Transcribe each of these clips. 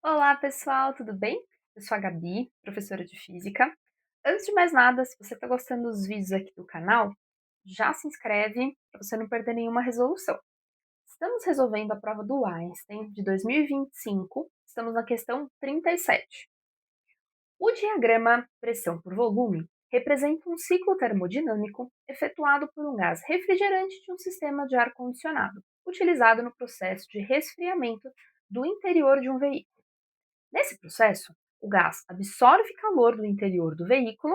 Olá, pessoal, tudo bem? Eu sou a Gabi, professora de Física. Antes de mais nada, se você está gostando dos vídeos aqui do canal, já se inscreve para você não perder nenhuma resolução. Estamos resolvendo a prova do Einstein de 2025, estamos na questão 37. O diagrama pressão por volume representa um ciclo termodinâmico efetuado por um gás refrigerante de um sistema de ar-condicionado, utilizado no processo de resfriamento do interior de um veículo. Nesse processo, o gás absorve calor do interior do veículo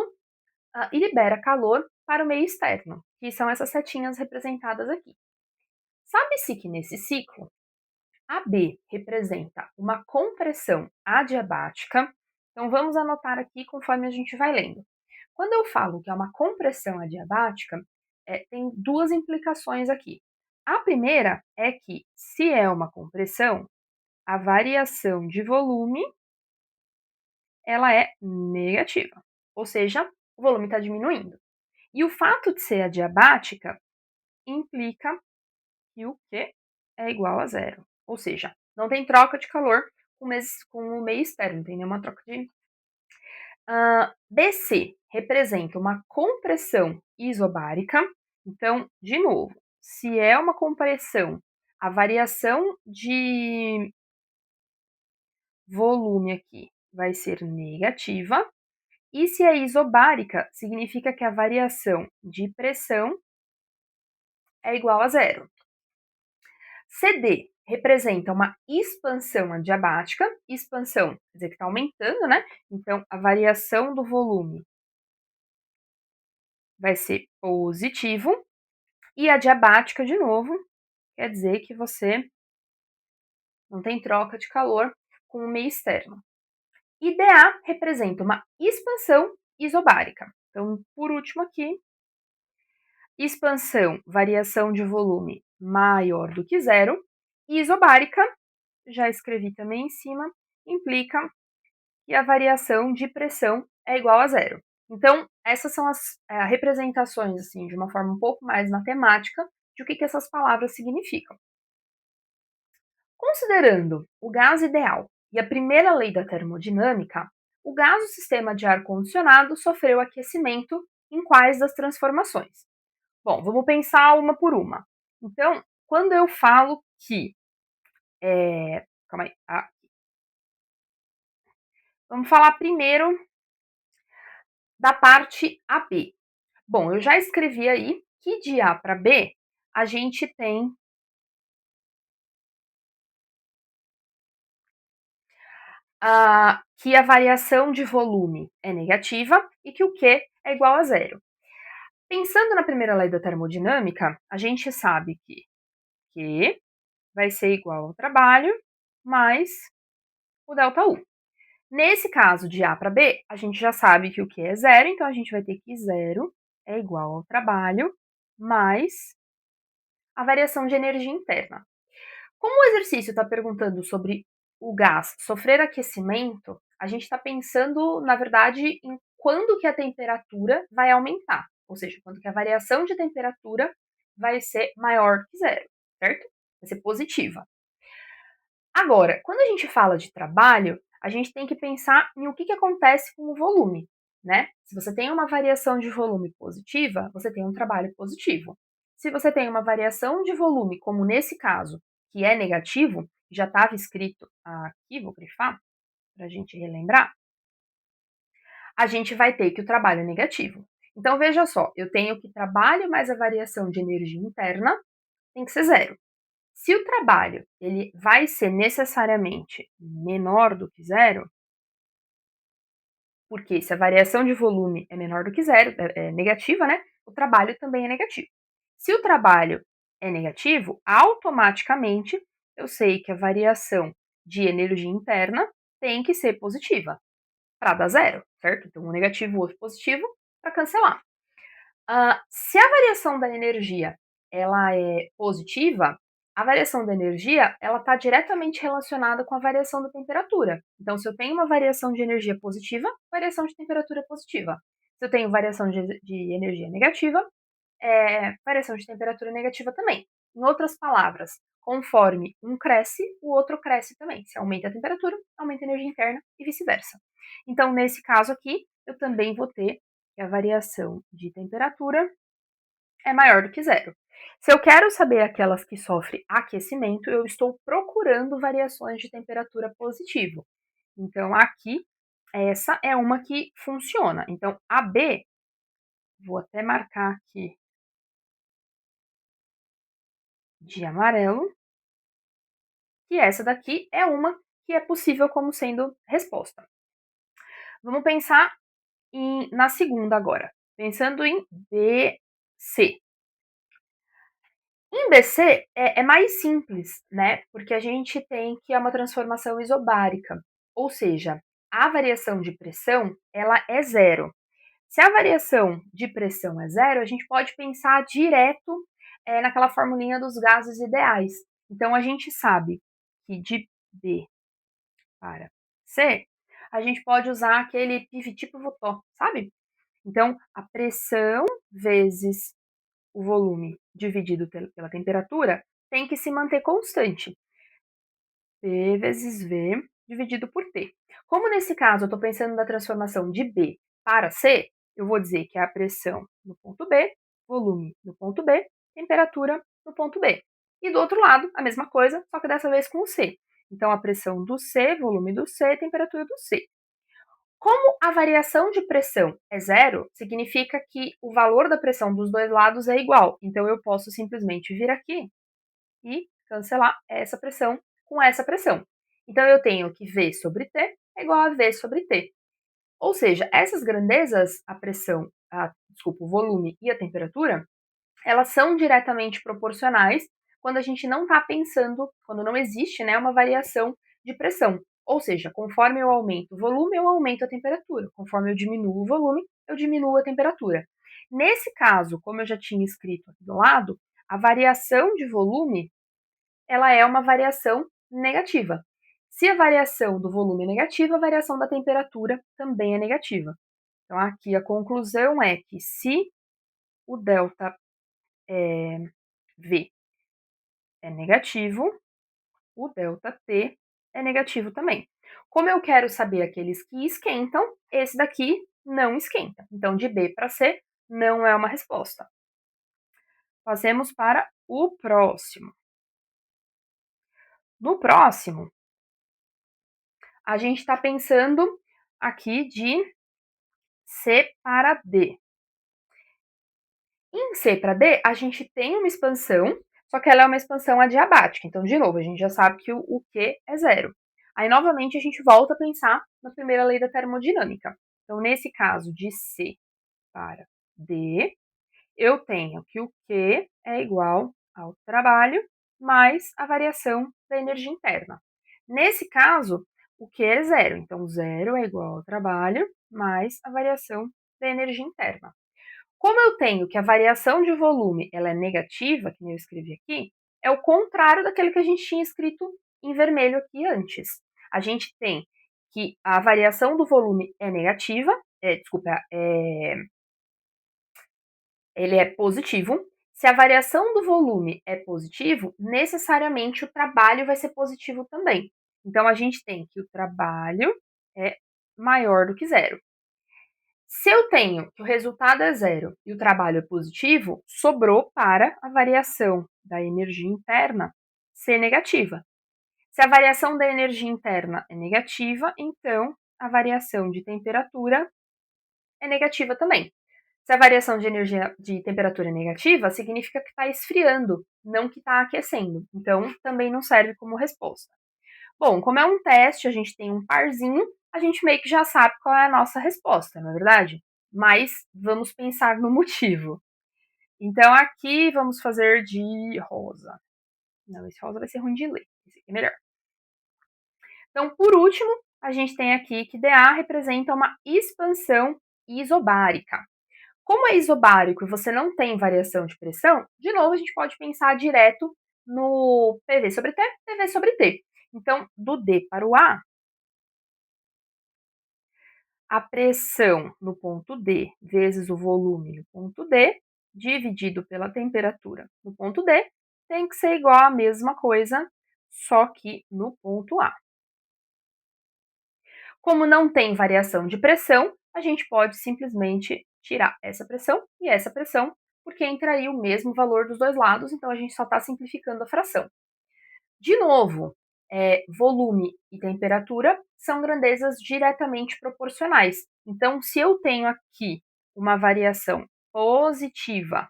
e libera calor para o meio externo, que são essas setinhas representadas aqui. Sabe-se que nesse ciclo, AB representa uma compressão adiabática, então vamos anotar aqui conforme a gente vai lendo. Quando eu falo que é uma compressão adiabática, tem duas implicações aqui. A primeira é que, se é uma compressão, a variação de volume ela é negativa, ou seja, o volume está diminuindo. E o fato de ser adiabática implica que o Q é igual a zero, ou seja, não tem troca de calor com o meio externo, tem nenhuma troca de. BC representa uma compressão isobárica, então, de novo, se é uma compressão, a variação de volume aqui vai ser negativa. E se é isobárica, significa que a variação de pressão é igual a zero. CD representa uma expansão adiabática, expansão quer dizer que está aumentando, né? Então, a variação do volume vai ser positivo. E adiabática, de novo, quer dizer que você não tem troca de calor com o meio externo. E DA representa uma expansão isobárica. Então, por último aqui, expansão, variação de volume maior do que zero. E isobárica, já escrevi também em cima, implica que a variação de pressão é igual a zero. Então, essas são as representações, assim, de uma forma um pouco mais matemática, de o que essas palavras significam. Considerando o gás ideal e a primeira lei da termodinâmica, o gás do sistema de ar-condicionado sofreu aquecimento em quais das transformações? Bom, vamos pensar uma por uma. Então, quando eu falo que. Calma aí. Vamos falar primeiro da parte AB. Bom, eu já escrevi aí que de A para B a gente tem que a variação de volume é negativa e que o Q é igual a zero. Pensando na primeira lei da termodinâmica, a gente sabe que Q vai ser igual ao trabalho mais o ΔU. Nesse caso de A para B, a gente já sabe que o Q é zero, então a gente vai ter que zero é igual ao trabalho mais a variação de energia interna. Como o exercício está perguntando sobre o gás sofrer aquecimento, a gente está pensando, na verdade, em quando que a temperatura vai aumentar, ou seja, quando que a variação de temperatura vai ser maior que zero, certo? Vai ser positiva. Agora, quando a gente fala de trabalho, a gente tem que pensar em o que acontece com o volume, né? Se você tem uma variação de volume positiva, você tem um trabalho positivo. Se você tem uma variação de volume, como nesse caso, que é negativo, já estava escrito aqui, vou grifar para a gente relembrar, a gente vai ter que o trabalho é negativo. Então veja só, eu tenho que trabalho mais a variação de energia interna tem que ser zero. Se o trabalho ele vai ser necessariamente menor do que zero, porque se a variação de volume é menor do que zero, é negativa, né? O trabalho também é negativo. Se o trabalho é negativo, automaticamente eu sei que a variação de energia interna tem que ser positiva para dar zero, certo? Então, um negativo, outro positivo, para cancelar. Se a variação da energia ela é positiva, a variação da energia ela está diretamente relacionada com a variação da temperatura. Então, se eu tenho uma variação de energia positiva, variação de temperatura é positiva. Se eu tenho variação de energia negativa, variação de temperatura negativa também. Em outras palavras, conforme um cresce, o outro cresce também. Se aumenta a temperatura, aumenta a energia interna e vice-versa. Então, nesse caso aqui, eu também vou ter que a variação de temperatura é maior do que zero. Se eu quero saber aquelas que sofrem aquecimento, eu estou procurando variações de temperatura positivo. Então, aqui, essa é uma que funciona. Então, a B, vou até marcar aqui de amarelo, que essa daqui é uma que é possível como sendo resposta. Vamos pensar na segunda agora, pensando em BC. Em BC é mais simples, né? Porque a gente tem que é uma transformação isobárica, ou seja, a variação de pressão ela é zero. Se a variação de pressão é zero, a gente pode pensar direto naquela formulinha dos gases ideais. Então a gente sabe que de B para C, a gente pode usar aquele pivot-pivotó, sabe? Então, a pressão vezes o volume dividido pela temperatura tem que se manter constante. P vezes V dividido por T. Como nesse caso eu estou pensando na transformação de B para C, eu vou dizer que é a pressão no ponto B, volume no ponto B, temperatura no ponto B. E do outro lado, a mesma coisa, só que dessa vez com o C. Então, a pressão do C, volume do C, temperatura do C. Como a variação de pressão é zero, significa que o valor da pressão dos dois lados é igual. Então, eu posso simplesmente vir aqui e cancelar essa pressão com essa pressão. Então, eu tenho que V sobre T é igual a V sobre T. Ou seja, essas grandezas, a pressão, desculpa, o volume e a temperatura, elas são diretamente proporcionais quando a gente não está pensando, quando não existe né, uma variação de pressão. Ou seja, conforme eu aumento o volume, eu aumento a temperatura. Conforme eu diminuo o volume, eu diminuo a temperatura. Nesse caso, como eu já tinha escrito aqui do lado, a variação de volume ela é uma variação negativa. Se a variação do volume é negativa, a variação da temperatura também é negativa. Então, aqui a conclusão é que se o delta V é negativo, o ΔT é negativo também. Como eu quero saber aqueles que esquentam, esse daqui não esquenta. Então, de B para C não é uma resposta. Passemos para o próximo. No próximo, a gente está pensando aqui de C para D. Em C para D, a gente tem uma expansão, só que ela é uma expansão adiabática. Então, de novo, a gente já sabe que o Q é zero. Aí, novamente, a gente volta a pensar na primeira lei da termodinâmica. Então, nesse caso de C para D, eu tenho que o Q é igual ao trabalho mais a variação da energia interna. Nesse caso, o Q é zero. Então, zero é igual ao trabalho mais a variação da energia interna. Como eu tenho que a variação de volume ela é negativa, que eu escrevi aqui, é o contrário daquele que a gente tinha escrito em vermelho aqui antes. A gente tem que a variação do volume é negativa, ele é positivo. Se a variação do volume é positivo, necessariamente o trabalho vai ser positivo também. Então, a gente tem que o trabalho é maior do que zero. Se eu tenho que o resultado é zero e o trabalho é positivo, sobrou para a variação da energia interna ser negativa. Se a variação da energia interna é negativa, então a variação de temperatura é negativa também. Se a variação de energia de temperatura é negativa, significa que está esfriando, não que está aquecendo. Então, também não serve como resposta. Bom, como é um teste, a gente tem um parzinho, a gente meio que já sabe qual é a nossa resposta, não é verdade? Mas vamos pensar no motivo. Então, aqui vamos fazer de rosa. Não, esse rosa vai ser ruim de ler. Esse aqui é melhor. Então, por último, a gente tem aqui que dA representa uma expansão isobárica. Como é isobárico e você não tem variação de pressão, de novo a gente pode pensar direto no PV sobre T, PV sobre T. Então, do D para o a pressão no ponto D vezes o volume no ponto D, dividido pela temperatura no ponto D, tem que ser igual à mesma coisa, só que no ponto A. Como não tem variação de pressão, a gente pode simplesmente tirar essa pressão, porque entraria o mesmo valor dos dois lados, então a gente só está simplificando a fração. De novo, volume e temperatura são grandezas diretamente proporcionais. Então, se eu tenho aqui uma variação positiva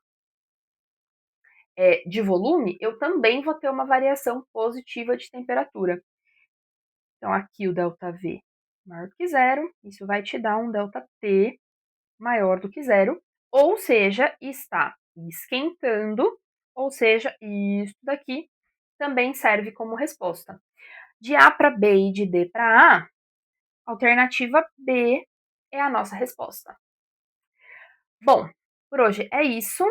de volume, eu também vou ter uma variação positiva de temperatura. Então, aqui o ΔV maior do que zero, isso vai te dar um ΔT maior do que zero, ou seja, está esquentando, ou seja, isso daqui também serve como resposta. De A para B e de D para A, alternativa B é a nossa resposta. Bom, por hoje é isso.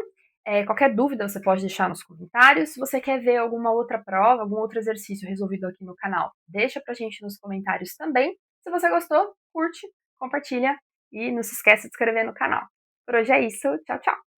Qualquer dúvida você pode deixar nos comentários. Se você quer ver alguma outra prova, algum outro exercício resolvido aqui no canal, deixa pra gente nos comentários também. Se você gostou, curte, compartilha e não se esqueça de se inscrever no canal. Por hoje é isso. Tchau, tchau!